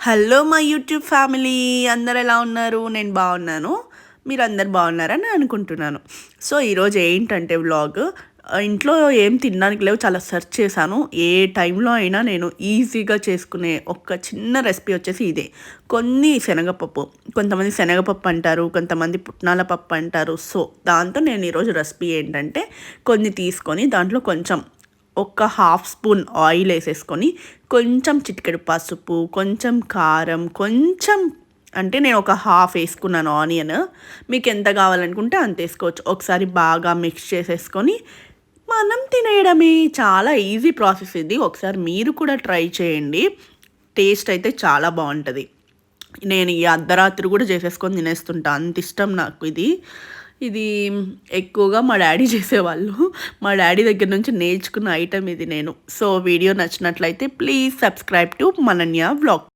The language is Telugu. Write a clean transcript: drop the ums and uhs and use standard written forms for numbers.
హలో మా యూట్యూబ్ ఫ్యామిలీ అందరు ఎలా ఉన్నారు? నేను బాగున్నాను. మీరందరు బాగున్నారని అనుకుంటున్నాను. సో, ఈరోజు ఏంటంటే వ్లాగ్ ఇంట్లో ఏం తినడానికి లేవు. చాలా సెర్చ్ చేశాను. ఏ టైంలో అయినా నేను ఈజీగా చేసుకునే ఒక చిన్న రెసిపీ వచ్చేసి ఇదే. కొన్ని శనగపప్పు, కొంతమంది శనగపప్పు అంటారు, కొంతమంది పుట్నాల పప్పు అంటారు. సో, దాంతో నేను ఈరోజు రెసిపీ ఏంటంటే కొన్ని తీసుకొని దాంట్లో కొంచెం ఒక హాఫ్ స్పూన్ ఆయిల్ వేసేసుకొని కొంచెం చిటికెడు పసుపు, కొంచెం కారం, కొంచెం అంటే నేను ఒక హాఫ్ వేసుకున్నాను ఆనియన్. మీకు ఎంత కావాలనుకుంటే అంత వేసుకోవచ్చు. ఒకసారి బాగా మిక్స్ చేసేసుకొని మనం తినేయడమే. చాలా ఈజీ ప్రాసెస్ ఇది. ఒకసారి మీరు కూడా ట్రై చేయండి. టేస్ట్ అయితే చాలా బాగుంటుంది. నేను ఈ అర్ధరాత్రి కూడా చేసేసుకొని తినేస్తుంటా. అంత ఇష్టం నాకు ఇది. ఇది ఎక్కువగా మా డ్యాడీ చేసేవాళ్ళు. మా డ్యాడీ దగ్గర నుంచి నేర్చుకున్న ఐటెమ్ ఇది నేను. సో, వీడియో నచ్చినట్లయితే ప్లీజ్ సబ్స్క్రైబ్ టు మనన్య వ్లాగ్.